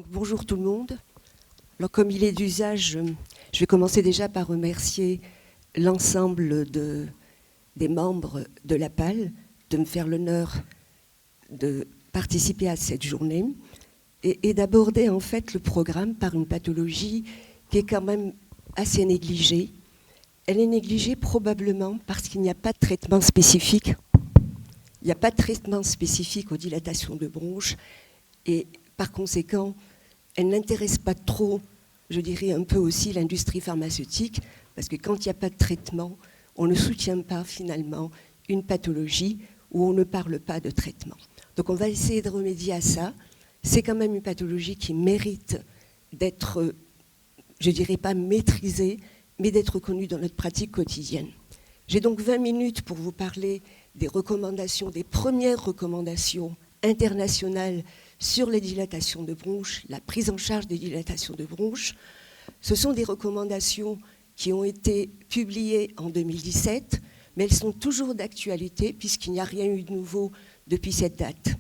Bonjour tout le monde. Alors, comme il est d'usage, je vais commencer déjà par remercier l'ensemble des membres de la PAL de me faire l'honneur de participer à cette journée et d'aborder en fait le programme par une pathologie qui est quand même assez négligée. Elle est négligée probablement parce qu'il n'y a pas de traitement spécifique. Il n'y a pas de traitement spécifique aux dilatations de bronches et par conséquent, elle n'intéresse pas trop, je dirais un peu aussi l'industrie pharmaceutique, parce que quand il n'y a pas de traitement, on ne soutient pas finalement une pathologie où on ne parle pas de traitement. Donc on va essayer de remédier à ça. C'est quand même une pathologie qui mérite d'être, je dirais pas maîtrisée, mais d'être connue dans notre pratique quotidienne. J'ai donc 20 minutes pour vous parler des recommandations, des premières recommandations internationales sur les dilatations de bronches, la prise en charge des dilatations de bronches. Ce sont des recommandations qui ont été publiées en 2017, mais elles sont toujours d'actualité puisqu'il n'y a rien eu de nouveau depuis cette date.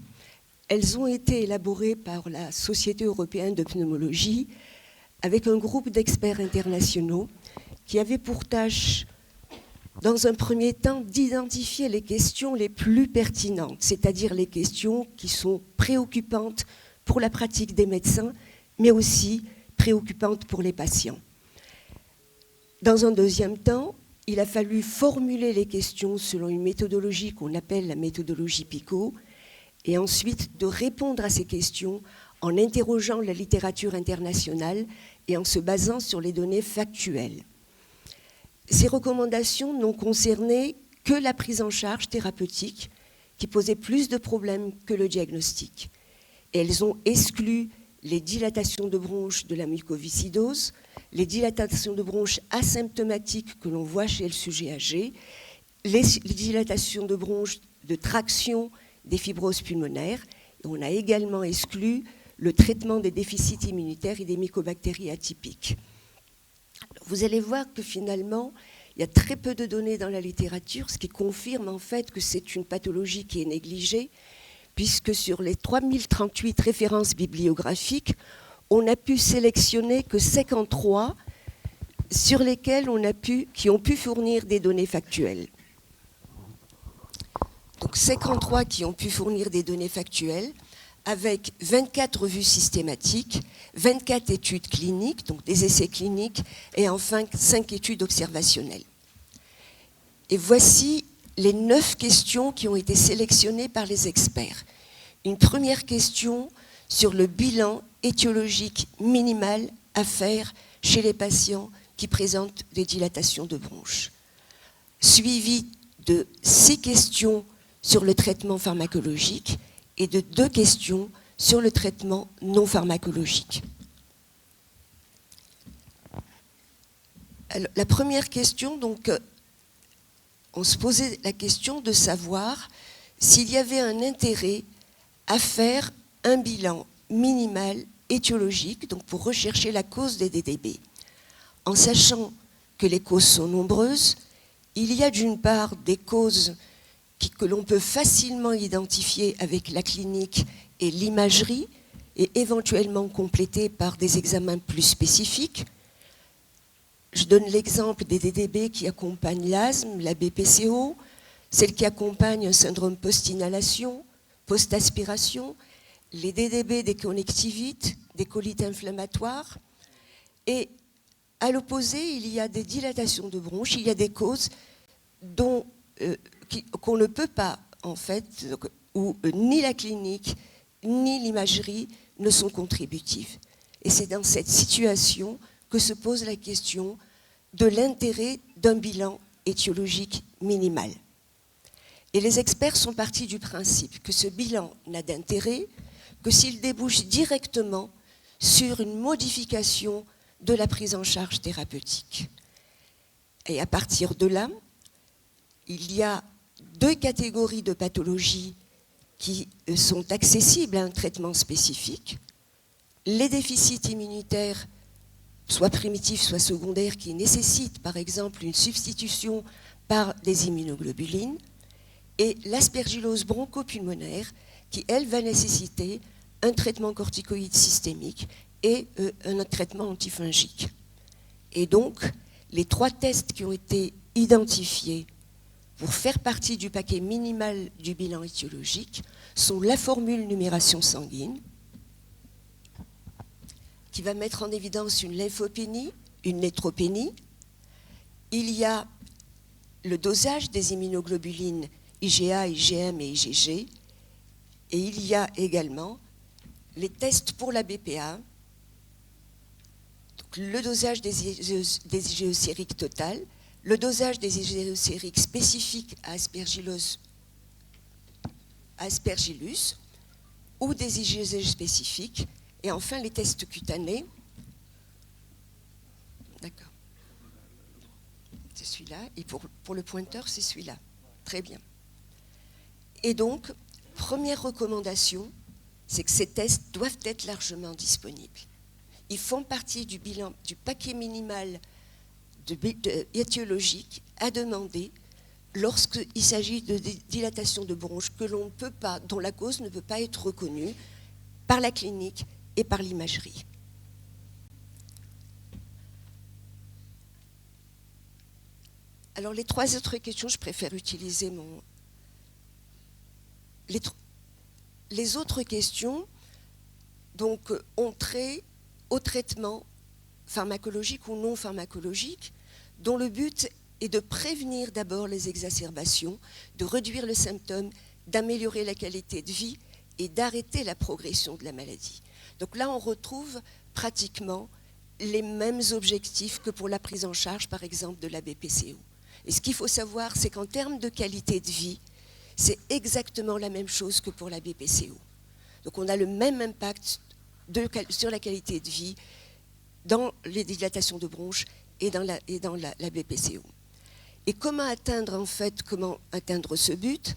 Elles ont été élaborées par la Société européenne de pneumologie avec un groupe d'experts internationaux qui avait pour tâche, dans un premier temps, d'identifier les questions les plus pertinentes, c'est-à-dire les questions qui sont préoccupantes pour la pratique des médecins, mais aussi préoccupantes pour les patients. Dans un deuxième temps, il a fallu formuler les questions selon une méthodologie qu'on appelle la méthodologie PICO, et ensuite de répondre à ces questions en interrogeant la littérature internationale et en se basant sur les données factuelles. Ces recommandations n'ont concerné que la prise en charge thérapeutique, qui posait plus de problèmes que le diagnostic. Et elles ont exclu les dilatations de bronches de la mucoviscidose, les dilatations de bronches asymptomatiques que l'on voit chez le sujet âgé, les dilatations de bronches de traction des fibroses pulmonaires. Et on a également exclu le traitement des déficits immunitaires et des mycobactéries atypiques. Vous allez voir que finalement, il y a très peu de données dans la littérature, ce qui confirme en fait que c'est une pathologie qui est négligée, puisque sur les 3038 références bibliographiques, on n'a pu sélectionner que 53 sur lesquelles qui ont pu fournir des données factuelles. Donc 53 qui ont pu fournir des données factuelles, avec 24 revues systématiques, 24 études cliniques, donc des essais cliniques, et enfin 5 études observationnelles. Et voici les 9 questions qui ont été sélectionnées par les experts. Une première question sur le bilan étiologique minimal à faire chez les patients qui présentent des dilatations de bronches, suivi de 6 questions sur le traitement pharmacologique et de 2 questions sur le traitement non pharmacologique. Alors, la première question, donc, on se posait la question de savoir s'il y avait un intérêt à faire un bilan minimal étiologique, donc pour rechercher la cause des DDB. En sachant que les causes sont nombreuses, il y a d'une part des causes que l'on peut facilement identifier avec la clinique et l'imagerie, et éventuellement compléter par des examens plus spécifiques. Je donne l'exemple des DDB qui accompagnent l'asthme, la BPCO, celles qui accompagnent un syndrome post-inhalation, post-aspiration, les DDB des conjonctivites, des colites inflammatoires. Et à l'opposé, il y a des dilatations de bronches, il y a des causes qu'on ne peut pas, en fait, où ni la clinique, ni l'imagerie ne sont contributives. Et c'est dans cette situation que se pose la question de l'intérêt d'un bilan étiologique minimal. Et les experts sont partis du principe que ce bilan n'a d'intérêt que s'il débouche directement sur une modification de la prise en charge thérapeutique. Et à partir de là, il y a 2 catégories de pathologies qui sont accessibles à un traitement spécifique. Les déficits immunitaires, soit primitifs, soit secondaires, qui nécessitent par exemple une substitution par des immunoglobulines, et l'aspergillose bronchopulmonaire, qui, elle, va nécessiter un traitement corticoïde systémique et un traitement antifungique. Et donc, les 3 tests qui ont été identifiés pour faire partie du paquet minimal du bilan étiologique sont la formule numération sanguine, qui va mettre en évidence une lymphopénie, une neutropénie. Il y a le dosage des immunoglobulines IgA, IgM et IgG. Et il y a également les tests pour la BPA, donc le dosage des IgE sériques totales, le dosage des IgE sériques spécifiques à Aspergillus ou des IgG spécifiques, et enfin les tests cutanés. D'accord. C'est celui-là, et pour le pointeur, c'est celui-là. Très bien. Et donc, première recommandation, c'est que ces tests doivent être largement disponibles. Ils font partie du bilan, du paquet minimal étiologique à demander lorsqu'il s'agit de dilatation de bronche que l'on ne peut pas, dont la cause ne peut pas être reconnue par la clinique et par l'imagerie. Alors les 3 autres questions, je préfère utiliser mon... Les autres questions donc, ont trait au traitement pharmacologique ou non pharmacologique, dont le but est de prévenir d'abord les exacerbations, de réduire le symptôme, d'améliorer la qualité de vie et d'arrêter la progression de la maladie. Donc là, on retrouve pratiquement les mêmes objectifs que pour la prise en charge, par exemple, de la BPCO. Et ce qu'il faut savoir, c'est qu'en termes de qualité de vie, c'est exactement la même chose que pour la BPCO. Donc on a le même impact sur la qualité de vie dans les dilatations de bronches et dans la BPCO. Et comment atteindre ce but?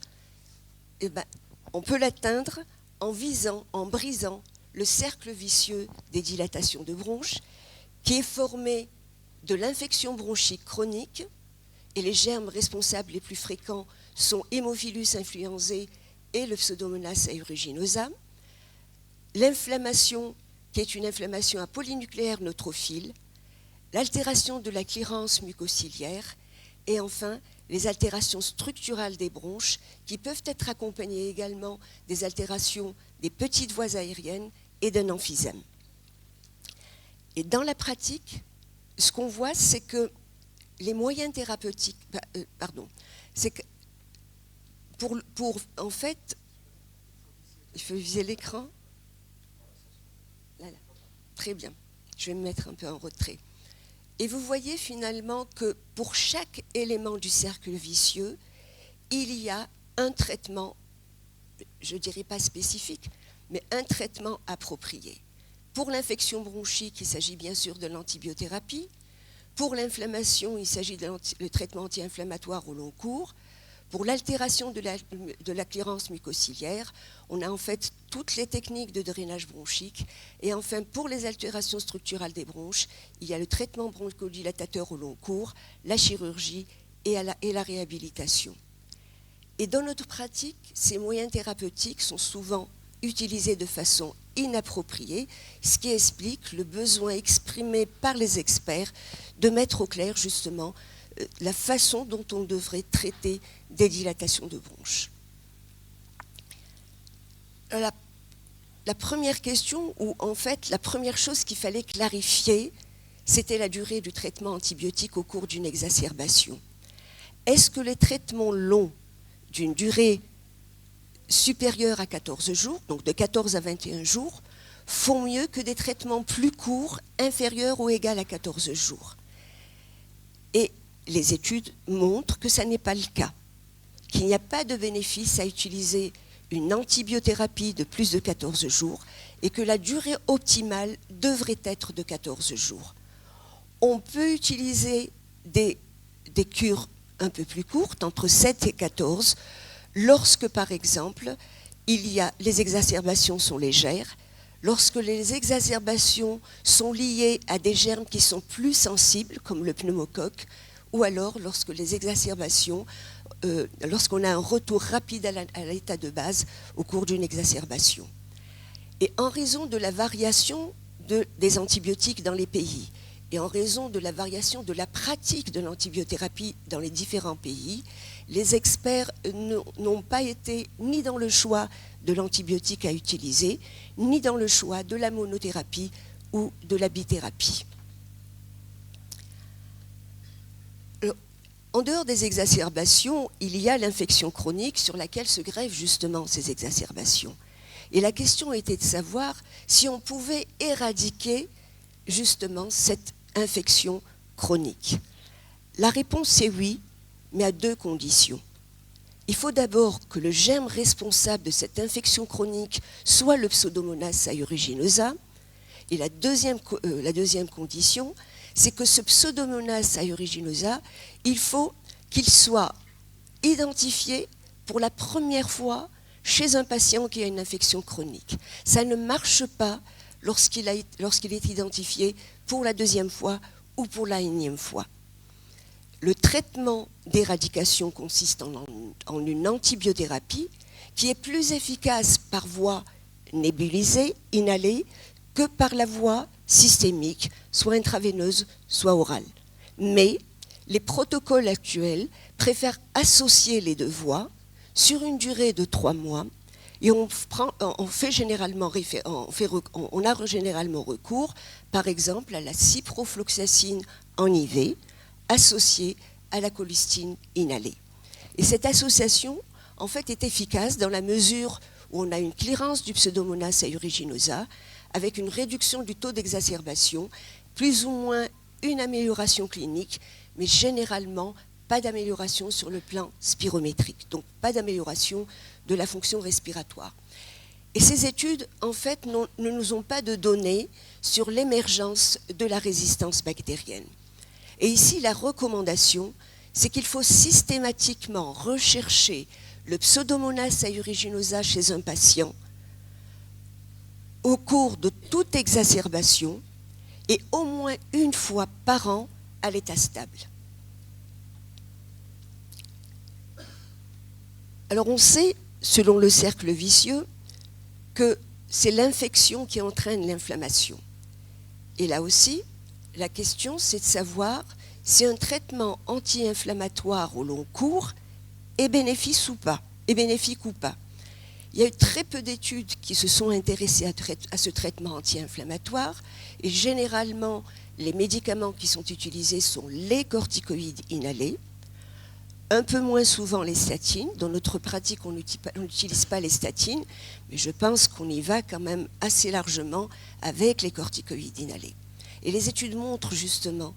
Eh ben, on peut l'atteindre en brisant le cercle vicieux des dilatations de bronches, qui est formé de l'infection bronchique chronique, et les germes responsables les plus fréquents sont Haemophilus influenzae et le Pseudomonas aeruginosa. L'inflammation, qui est une inflammation à polynucléaire neutrophile, l'altération de la clearance mucociliaire, et enfin les altérations structurales des bronches, qui peuvent être accompagnées également des altérations des petites voies aériennes et d'un emphysème. Et dans la pratique, ce qu'on voit, c'est que les moyens thérapeutiques, c'est que en fait, il faut viser l'écran. Là. Très bien, je vais me mettre un peu en retrait. Et vous voyez finalement que pour chaque élément du cercle vicieux, il y a un traitement, je ne dirais pas spécifique, mais un traitement approprié. Pour l'infection bronchique, il s'agit bien sûr de l'antibiothérapie. Pour l'inflammation, il s'agit du traitement anti-inflammatoire au long cours. Pour l'altération de la clearance mucociliaire, on a en fait toutes les techniques de drainage bronchique. Et enfin, pour les altérations structurales des bronches, il y a le traitement bronchodilatateur au long cours, la chirurgie et la réhabilitation. Et dans notre pratique, ces moyens thérapeutiques sont souvent utilisés de façon inappropriée, ce qui explique le besoin exprimé par les experts de mettre au clair justement la façon dont on devrait traiter des dilatations de bronches. La première question, ou en fait la première chose qu'il fallait clarifier, c'était la durée du traitement antibiotique au cours d'une exacerbation. Est-ce que les traitements longs d'une durée supérieure à 14 jours, donc de 14 à 21 jours, font mieux que des traitements plus courts, inférieurs ou égaux à 14 jours? Et les études montrent que ça n'est pas le cas, qu'il n'y a pas de bénéfice à utiliser une antibiothérapie de plus de 14 jours et que la durée optimale devrait être de 14 jours. On peut utiliser des cures un peu plus courtes, entre 7 et 14, lorsque, par exemple, les exacerbations sont légères, lorsque les exacerbations sont liées à des germes qui sont plus sensibles, comme le pneumocoque, ou alors lorsque les exacerbations, lorsqu'on a un retour rapide à l'état de base au cours d'une exacerbation. Et en raison de la variation des antibiotiques dans les pays, et en raison de la variation de la pratique de l'antibiothérapie dans les différents pays, les experts n'ont pas été ni dans le choix de l'antibiotique à utiliser, ni dans le choix de la monothérapie ou de la bithérapie. Alors, en dehors des exacerbations, il y a l'infection chronique sur laquelle se grèvent justement ces exacerbations. Et la question était de savoir si on pouvait éradiquer justement cette infection chronique. La réponse est oui, mais à deux conditions. Il faut d'abord que le germe responsable de cette infection chronique soit le Pseudomonas aeruginosa. Et la deuxième condition, c'est que ce Pseudomonas aeruginosa, il faut qu'il soit identifié pour la première fois chez un patient qui a une infection chronique. Ça ne marche pas lorsqu'il est identifié pour la deuxième fois ou pour la énième fois. Le traitement d'éradication consiste en une antibiothérapie qui est plus efficace par voie nébulisée, inhalée, que par la voie systémique, soit intraveineuse, soit orale. Mais les protocoles actuels préfèrent associer les deux voies sur une durée de 3 mois et on a généralement recours, par exemple, à la ciprofloxacine en IV associée à la colistine inhalée. Et cette association, en fait, est efficace dans la mesure où on a une clearance du Pseudomonas aeruginosa avec une réduction du taux d'exacerbation, plus ou moins une amélioration clinique, mais généralement pas d'amélioration sur le plan spirométrique, donc pas d'amélioration de la fonction respiratoire. Et ces études, en fait, ne nous ont pas de données sur l'émergence de la résistance bactérienne. Et ici, la recommandation, c'est qu'il faut systématiquement rechercher le Pseudomonas aeruginosa chez un patient au cours de toute exacerbation et au moins une fois par an à l'état stable. Alors on sait, selon le cercle vicieux, que c'est l'infection qui entraîne l'inflammation. Et là aussi, la question, c'est de savoir si un traitement anti-inflammatoire au long cours est bénéfique ou pas. Il y a eu très peu d'études qui se sont intéressées à ce traitement anti-inflammatoire et généralement, les médicaments qui sont utilisés sont les corticoïdes inhalés, un peu moins souvent les statines. Dans notre pratique, on n'utilise pas les statines, mais je pense qu'on y va quand même assez largement avec les corticoïdes inhalés. Et les études montrent justement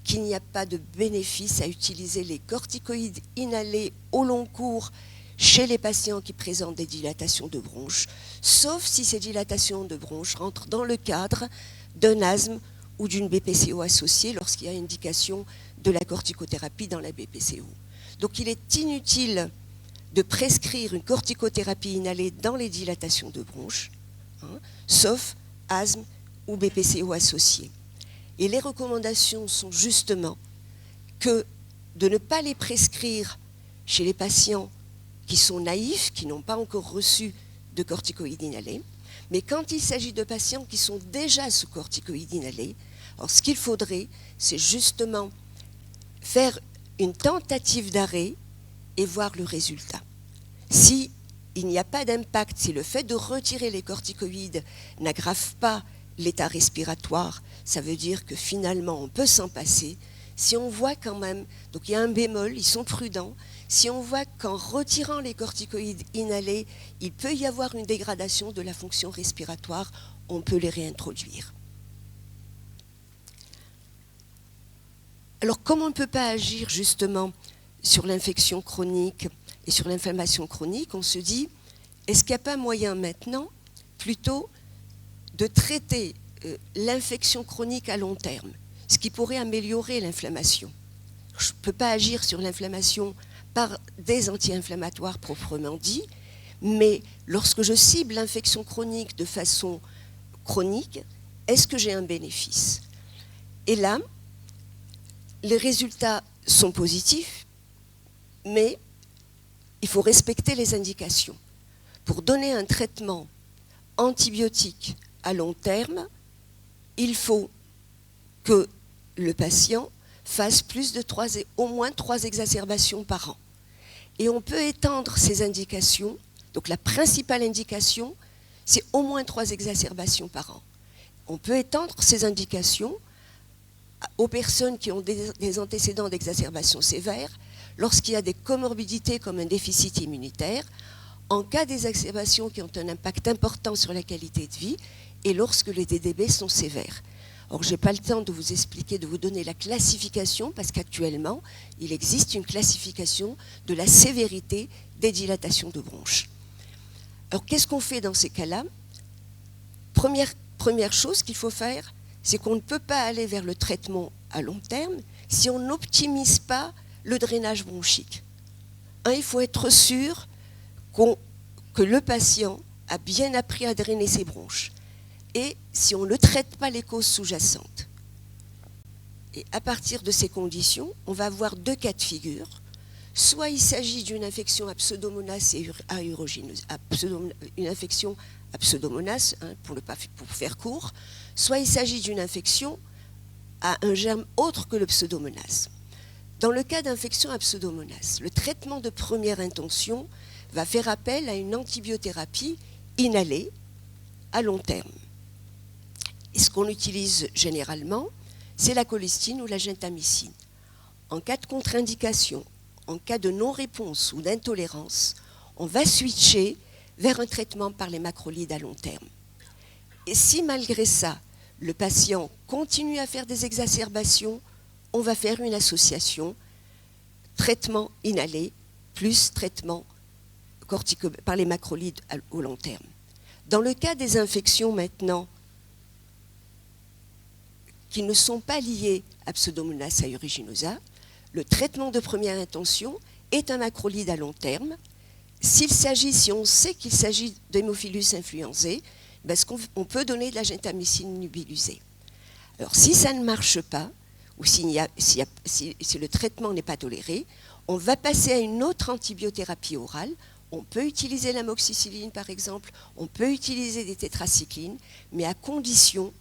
qu'il n'y a pas de bénéfice à utiliser les corticoïdes inhalés au long cours chez les patients qui présentent des dilatations de bronches, sauf si ces dilatations de bronches rentrent dans le cadre d'un asthme ou d'une BPCO associée lorsqu'il y a indication de la corticothérapie dans la BPCO. Donc il est inutile de prescrire une corticothérapie inhalée dans les dilatations de bronches, sauf asthme ou BPCO associée. Et les recommandations sont justement que de ne pas les prescrire chez les patients qui sont naïfs, qui n'ont pas encore reçu de corticoïdes inhalés, mais quand il s'agit de patients qui sont déjà sous corticoïdes inhalés, alors ce qu'il faudrait, c'est justement faire une tentative d'arrêt et voir le résultat. Si il n'y a pas d'impact, si le fait de retirer les corticoïdes n'aggrave pas l'état respiratoire, ça veut dire que finalement on peut s'en passer. Si on voit quand même, donc il y a un bémol, ils sont prudents, si on voit qu'en retirant les corticoïdes inhalés, il peut y avoir une dégradation de la fonction respiratoire, on peut les réintroduire. Alors, comme on ne peut pas agir justement sur l'infection chronique et sur l'inflammation chronique, on se dit, est-ce qu'il n'y a pas moyen maintenant, plutôt, de traiter l'infection chronique à long terme, ce qui pourrait améliorer l'inflammation. Je ne peux pas agir sur l'inflammation par des anti-inflammatoires proprement dit, mais lorsque je cible l'infection chronique de façon chronique, est-ce que j'ai un bénéfice? Et là, les résultats sont positifs, mais il faut respecter les indications. Pour donner un traitement antibiotiques à long terme, il faut que le patient fasse au moins 3 exacerbations par an. Et on peut étendre ces indications. Donc la principale indication, c'est au moins 3 exacerbations par an. On peut étendre ces indications aux personnes qui ont des antécédents d'exacerbation sévère, lorsqu'il y a des comorbidités comme un déficit immunitaire, en cas d'exacerbation qui ont un impact important sur la qualité de vie, et lorsque les DDB sont sévères. Or, je n'ai pas le temps de vous expliquer, de vous donner la classification, parce qu'actuellement, il existe une classification de la sévérité des dilatations de bronches. Alors, qu'est-ce qu'on fait dans ces cas-là ? Première chose qu'il faut faire, c'est qu'on ne peut pas aller vers le traitement à long terme si on n'optimise pas le drainage bronchique. Il faut être sûr que le patient a bien appris à drainer ses bronches. Et si on ne traite pas les causes sous-jacentes. Et à partir de ces conditions, on va avoir 2 cas de figure. Soit il s'agit d'une infection à Pseudomonas et aeruginosa, une infection à Pseudomonas, pour faire court, soit il s'agit d'une infection à un germe autre que le Pseudomonas. Dans le cas d'infection à Pseudomonas, le traitement de première intention va faire appel à une antibiothérapie inhalée à long terme. Et ce qu'on utilise généralement, c'est la colistine ou la gentamicine. En cas de contre-indication, en cas de non-réponse ou d'intolérance, on va switcher vers un traitement par les macrolides à long terme. Et si malgré ça, le patient continue à faire des exacerbations, on va faire une association traitement inhalé plus traitement par les macrolides au long terme. Dans le cas des infections maintenant qui ne sont pas liées à Pseudomonas aeruginosa, le traitement de première intention est un macrolide à long terme. Si on sait qu'il s'agit d'Haemophilus influenzae, on peut donner de la gentamicine nubilusée. Alors si ça ne marche pas, ou si le traitement n'est pas toléré, on va passer à une autre antibiothérapie orale. On peut utiliser l'amoxicilline par exemple, on peut utiliser des tétracyclines, mais à condition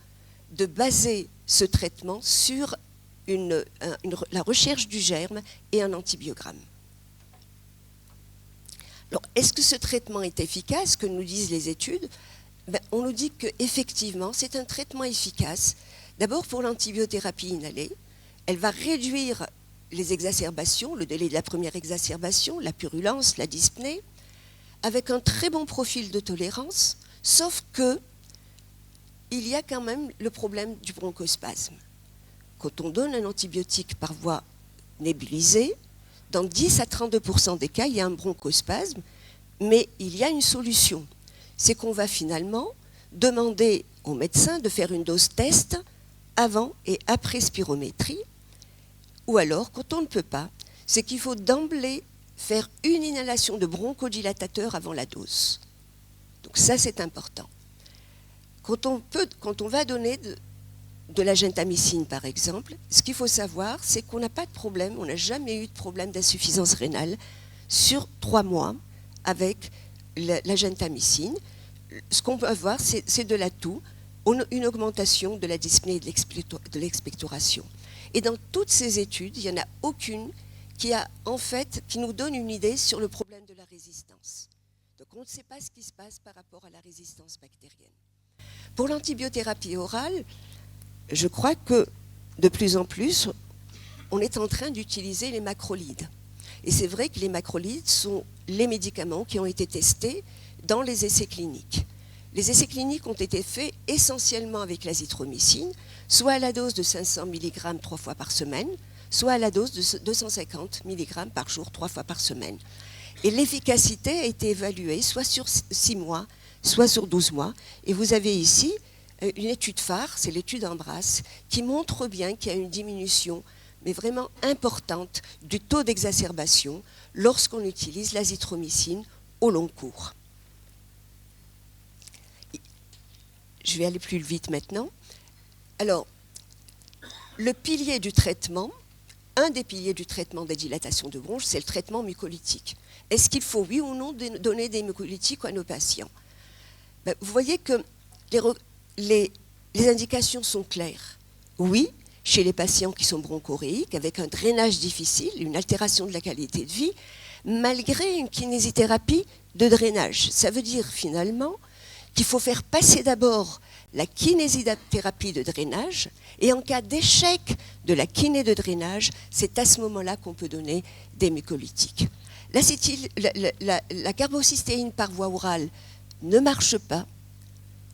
de baser ce traitement sur la recherche du germe et un antibiogramme. Alors, est-ce que ce traitement est efficace, que nous disent les études ? On nous dit qu'effectivement, c'est un traitement efficace. D'abord pour l'antibiothérapie inhalée, elle va réduire les exacerbations, le délai de la première exacerbation, la purulence, la dyspnée, avec un très bon profil de tolérance, sauf que il y a quand même le problème du bronchospasme. Quand on donne un antibiotique par voie nébulisée, dans 10 à 32% des cas, il y a un bronchospasme, mais il y a une solution. C'est qu'on va finalement demander au médecin de faire une dose test avant et après spirométrie, ou alors, quand on ne peut pas, c'est qu'il faut d'emblée faire une inhalation de bronchodilatateur avant la dose. Donc ça, c'est important. Quand on va donner de la gentamicine, par exemple, ce qu'il faut savoir, c'est qu'on n'a pas de problème, on n'a jamais eu de problème d'insuffisance rénale sur 3 mois avec la gentamicine. Ce qu'on peut avoir, c'est de la toux, une augmentation de la dyspnée et de l'expectoration. Et dans toutes ces études, il n'y en a aucune qui nous donne une idée sur le problème de la résistance. Donc on ne sait pas ce qui se passe par rapport à la résistance bactérienne. Pour l'antibiothérapie orale, je crois que de plus en plus, on est en train d'utiliser les macrolides. Et c'est vrai que les macrolides sont les médicaments qui ont été testés dans les essais cliniques. Les essais cliniques ont été faits essentiellement avec l'azithromycine, soit à la dose de 500 mg 3 fois par semaine, soit à la dose de 250 mg par jour 3 fois par semaine. Et l'efficacité a été évaluée soit sur 6 mois, soit sur 12 mois. Et vous avez ici une étude phare, c'est l'étude Embrace, qui montre bien qu'il y a une diminution, mais vraiment importante, du taux d'exacerbation lorsqu'on utilise l'azithromycine au long cours. Je vais aller plus vite maintenant. Alors, le pilier du traitement, un des piliers du traitement des dilatations de bronches, c'est le traitement mucolytique. Est-ce qu'il faut, oui ou non, donner des mucolytiques à nos patients ? Vous voyez que les indications sont claires. Oui, chez les patients qui sont bronchoréiques, avec un drainage difficile, une altération de la qualité de vie, malgré une kinésithérapie de drainage. Ça veut dire finalement qu'il faut faire passer d'abord la kinésithérapie de drainage, et en cas d'échec de la kiné de drainage, c'est à ce moment-là qu'on peut donner des mucolytiques. La carbocystéine par voie orale ne marche pas.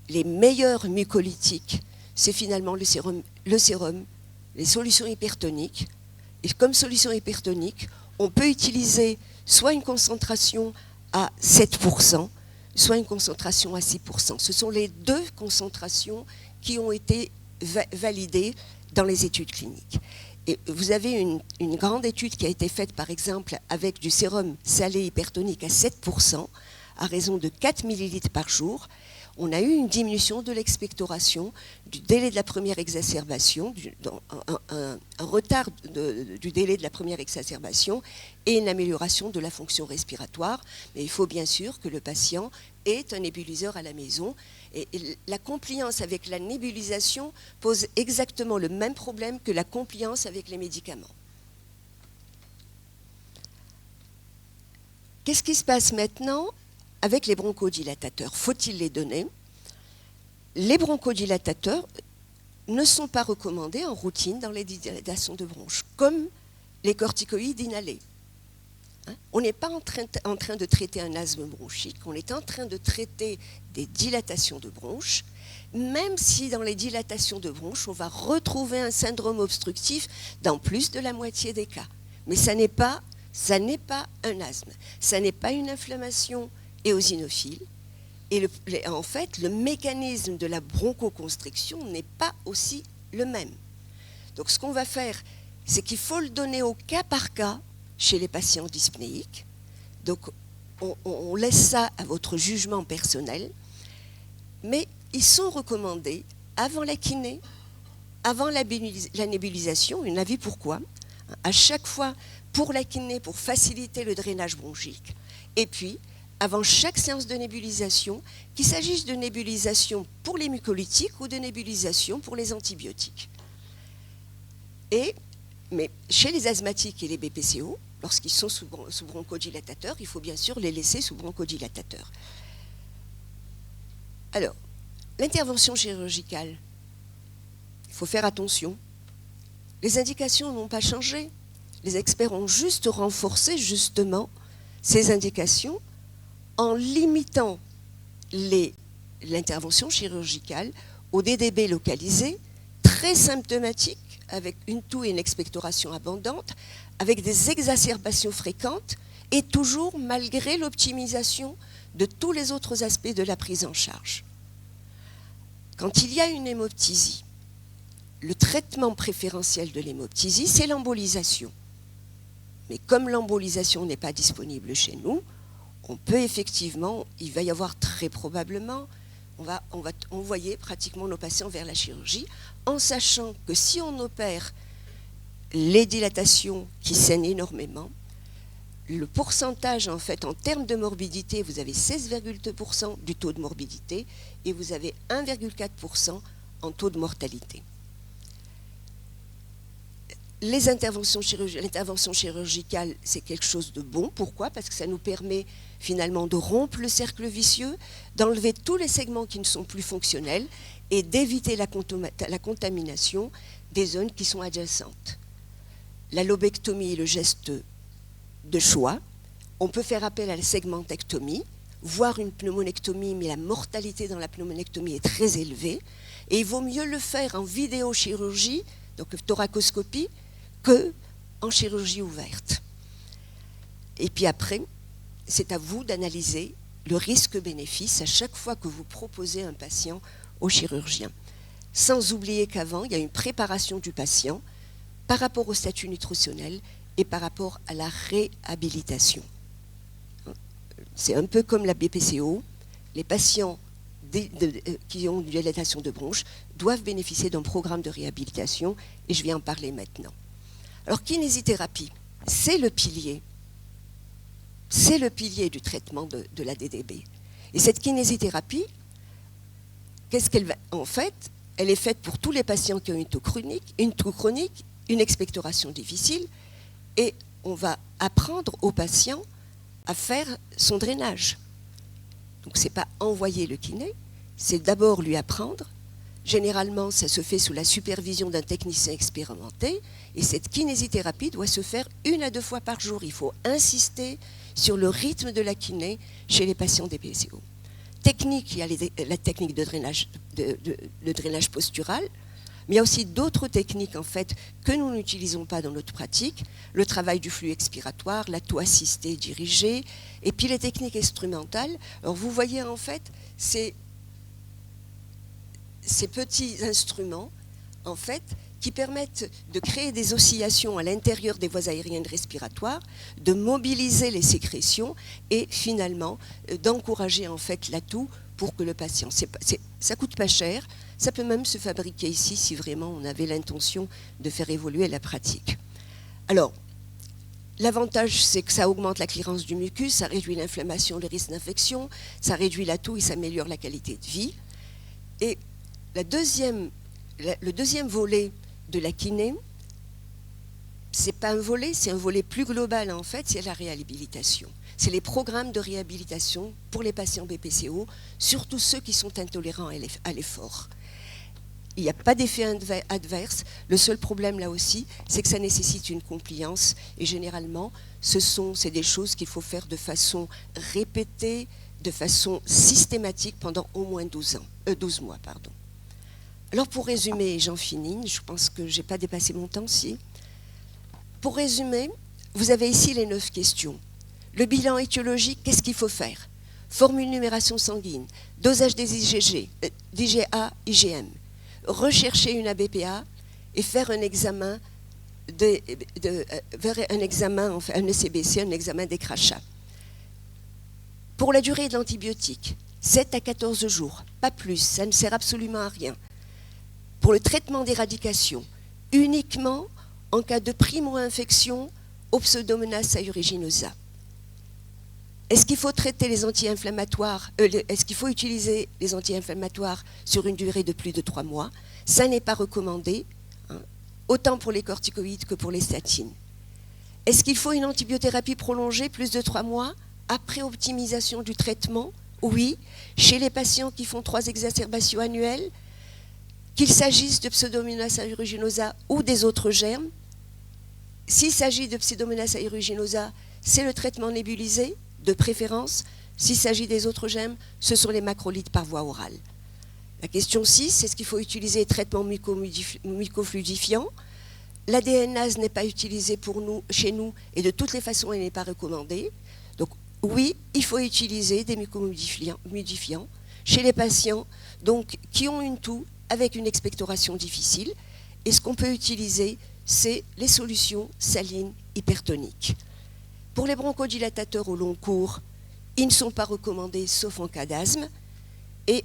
Les meilleurs mucolytiques, c'est finalement le sérum, les solutions hypertoniques. Et comme solution hypertonique, on peut utiliser soit une concentration à 7%, soit une concentration à 6%. Ce sont les deux concentrations qui ont été validées dans les études cliniques. Et vous avez une grande étude qui a été faite, par exemple, avec du sérum salé hypertonique à 7%, à raison de 4 millilitres par jour. On a eu une diminution de l'expectoration, du délai de la première exacerbation, un retard du délai de la première exacerbation et une amélioration de la fonction respiratoire. Mais il faut bien sûr que le patient ait un nébuliseur à la maison. Et la compliance avec la nébulisation pose exactement le même problème que la compliance avec les médicaments. Qu'est-ce qui se passe maintenant avec les bronchodilatateurs? Faut-il les donner? Les bronchodilatateurs ne sont pas recommandés en routine dans les dilatations de bronches, comme les corticoïdes inhalés. On n'est pas en train de traiter un asthme bronchique, on est en train de traiter des dilatations de bronches, même si dans les dilatations de bronches, on va retrouver un syndrome obstructif dans plus de la moitié des cas. Mais ça n'est pas un asthme, ça n'est pas une inflammation éosinophile. Et en fait, le mécanisme de la bronchoconstriction n'est pas aussi le même. Donc ce qu'on va faire, c'est qu'il faut le donner au cas par cas chez les patients dyspnéiques. Donc on laisse ça à votre jugement personnel. Mais ils sont recommandés avant la kiné, avant la nébulisation. On a vu pourquoi. À chaque fois, pour la kiné, pour faciliter le drainage bronchique. Et puis, avant chaque séance de nébulisation, qu'il s'agisse de nébulisation pour les mucolytiques ou de nébulisation pour les antibiotiques. Mais chez les asthmatiques et les BPCO, lorsqu'ils sont sous bronchodilatateur, il faut bien sûr les laisser sous bronchodilatateur. Alors, l'intervention chirurgicale, il faut faire attention. Les indications n'ont pas changé. Les experts ont juste renforcé justement ces indications en limitant l'intervention chirurgicale au DDB localisé, très symptomatique, avec une toux et une expectoration abondante, avec des exacerbations fréquentes, et toujours malgré l'optimisation de tous les autres aspects de la prise en charge. Quand il y a une hémoptysie, le traitement préférentiel de l'hémoptysie, c'est l'embolisation. Mais comme l'embolisation n'est pas disponible chez nous, on peut effectivement, il va y avoir très probablement, on va envoyer pratiquement nos patients vers la chirurgie, en sachant que si on opère les dilatations qui saignent énormément, le pourcentage en fait en termes de morbidité, vous avez 16,2% du taux de morbidité et vous avez 1,4% en taux de mortalité. L'intervention chirurgicale, c'est quelque chose de bon. Pourquoi? Parce que ça nous permet finalement de rompre le cercle vicieux, d'enlever tous les segments qui ne sont plus fonctionnels et d'éviter la contamination des zones qui sont adjacentes. La lobectomie est le geste de choix. On peut faire appel à la segmentectomie, voire une pneumonectomie, mais la mortalité dans la pneumonectomie est très élevée. Et il vaut mieux le faire en vidéochirurgie, donc thoracoscopie, qu'en chirurgie ouverte. Et puis après, c'est à vous d'analyser le risque-bénéfice à chaque fois que vous proposez un patient au chirurgien. Sans oublier qu'avant, il y a une préparation du patient par rapport au statut nutritionnel et par rapport à la réhabilitation. C'est un peu comme la BPCO. Les patients qui ont une dilatation de bronche doivent bénéficier d'un programme de réhabilitation et je vais en parler maintenant. Alors, kinésithérapie, c'est le pilier du traitement de la DDB. Et cette kinésithérapie, qu'est-ce qu'elle va... En fait, elle est faite pour tous les patients qui ont une toux chronique, une expectoration difficile, et on va apprendre au patient à faire son drainage. Donc ce n'est pas envoyer le kiné, c'est d'abord lui apprendre. Généralement, ça se fait sous la supervision d'un technicien expérimenté, et cette kinésithérapie doit se faire 1 à 2 fois par jour. Il faut insister sur le rythme de la kiné chez les patients DPCO. Technique, il y a la technique de drainage postural, mais il y a aussi d'autres techniques en fait que nous n'utilisons pas dans notre pratique, le travail du flux expiratoire, la toux assistée dirigée, et puis les techniques instrumentales. Alors vous voyez en fait ces petits instruments en fait qui permettent de créer des oscillations à l'intérieur des voies aériennes respiratoires, de mobiliser les sécrétions et finalement d'encourager en fait la toux pour que le patient... ça coûte pas cher, ça peut même se fabriquer ici si vraiment on avait l'intention de faire évoluer la pratique. Alors, l'avantage, c'est que ça augmente la clearance du mucus, ça réduit l'inflammation, le risque d'infection, ça réduit la toux et ça améliore la qualité de vie. Et le deuxième volet de la kiné, c'est pas un volet, c'est un volet plus global en fait, c'est la réhabilitation. C'est les programmes de réhabilitation pour les patients BPCO, surtout ceux qui sont intolérants à l'effort. Il n'y a pas d'effet adverse. Le seul problème là aussi, c'est que ça nécessite une compliance. Et généralement, c'est des choses qu'il faut faire de façon répétée, de façon systématique pendant au moins 12 mois. Alors pour résumer, j'en finis, je pense que je n'ai pas dépassé mon temps si. Pour résumer, vous avez ici les 9 questions. Le bilan étiologique, qu'est-ce qu'il faut faire? Formule numération sanguine, dosage des IgG, d'IgA, IgM. Rechercher une ABPA et faire un examen, un ECBC, un examen des crachats. Pour la durée de l'antibiotique, 7 à 14 jours, pas plus, ça ne sert absolument à rien. Pour le traitement d'éradication, uniquement en cas de primo-infection au Pseudomonas aeruginosa. Est-ce qu'il faut traiter les anti-inflammatoires, est-ce qu'il faut utiliser les anti-inflammatoires sur une durée de plus de 3 mois? Ça n'est pas recommandé, hein, autant pour les corticoïdes que pour les statines. Est-ce qu'il faut une antibiothérapie prolongée plus de 3 mois après optimisation du traitement? Oui, chez les patients qui font 3 exacerbations annuelles, qu'il s'agisse de Pseudomonas aeruginosa ou des autres germes. S'il s'agit de Pseudomonas aeruginosa, c'est le traitement nébulisé, de préférence. S'il s'agit des autres germes, ce sont les macrolides par voie orale. La question 6, est-ce qu'il faut utiliser les traitements mucofluidifiants? La DNase n'est pas utilisée chez nous et de toutes les façons, elle n'est pas recommandée. Donc oui, il faut utiliser des mucomudifiants chez les patients donc, qui ont une toux avec une expectoration difficile. Et ce qu'on peut utiliser, c'est les solutions salines hypertoniques. Pour les bronchodilatateurs au long cours, ils ne sont pas recommandés sauf en cas d'asthme. Et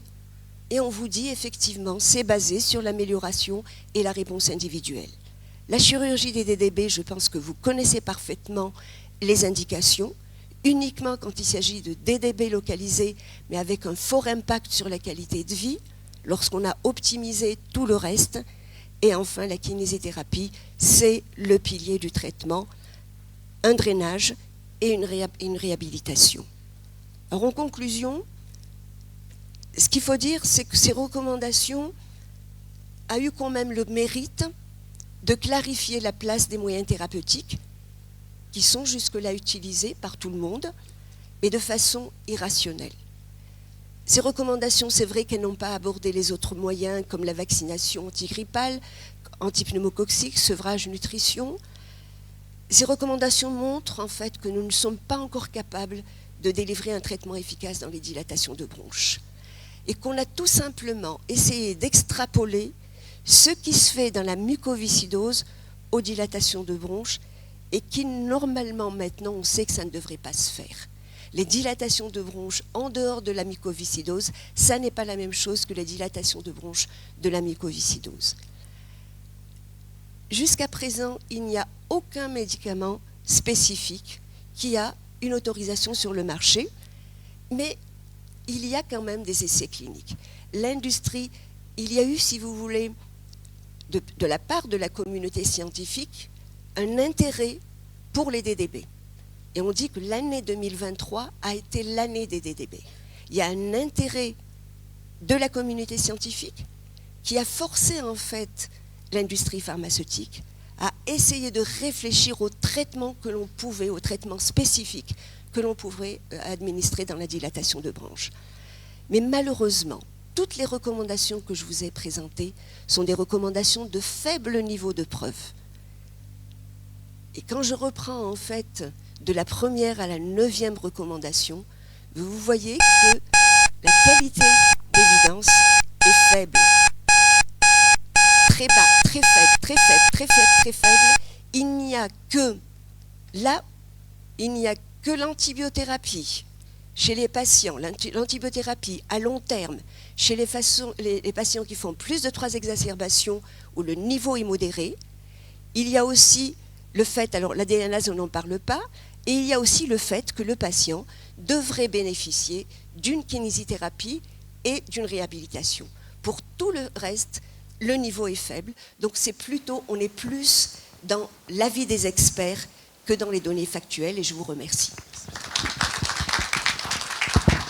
on vous dit effectivement, c'est basé sur l'amélioration et la réponse individuelle. La chirurgie des DDB, je pense que vous connaissez parfaitement les indications, uniquement quand il s'agit de DDB localisés, mais avec un fort impact sur la qualité de vie, lorsqu'on a optimisé tout le reste. Et enfin, la kinésithérapie, c'est le pilier du traitement, un drainage et une réhabilitation. Alors en conclusion, ce qu'il faut dire, c'est que ces recommandations ont eu quand même le mérite de clarifier la place des moyens thérapeutiques qui sont jusque-là utilisés par tout le monde, mais de façon irrationnelle. Ces recommandations, c'est vrai qu'elles n'ont pas abordé les autres moyens comme la vaccination antigrippale, antipneumococcique, sevrage, nutrition. Ces recommandations montrent en fait que nous ne sommes pas encore capables de délivrer un traitement efficace dans les dilatations de bronches et qu'on a tout simplement essayé d'extrapoler ce qui se fait dans la mucoviscidose aux dilatations de bronches et qui normalement maintenant on sait que ça ne devrait pas se faire. Les dilatations de bronches en dehors de la mucoviscidose, ça n'est pas la même chose que les dilatations de bronches de la mucoviscidose. Jusqu'à présent, il n'y a aucun médicament spécifique qui a une autorisation sur le marché, mais il y a quand même des essais cliniques. l'industrie, il y a eu, si vous voulez, de la part de la communauté scientifique, un intérêt pour les DDB. Et on dit que l'année 2023 a été l'année des DDB. Il y a un intérêt de la communauté scientifique qui a forcé en fait l'industrie pharmaceutique à essayer de réfléchir au traitement que l'on pouvait, au traitement spécifique que l'on pouvait administrer dans la dilatation de branches. Mais malheureusement, toutes les recommandations que je vous ai présentées sont des recommandations de faible niveau de preuve. Et quand je reprends en fait de la première à la 9e recommandation, vous voyez que la qualité d'évidence est faible. Très bas, très faible, très faible, très faible, très faible. Il n'y a que l'antibiothérapie chez les patients, l'antibiothérapie à long terme, chez les patients qui font plus de 3 exacerbations où le niveau est modéré. Il y a aussi le fait, alors la DNase on n'en parle pas, et il y a aussi le fait que le patient devrait bénéficier d'une kinésithérapie et d'une réhabilitation. Pour tout le reste, le niveau est faible, donc c'est plutôt, on est plus dans l'avis des experts que dans les données factuelles, et je vous remercie.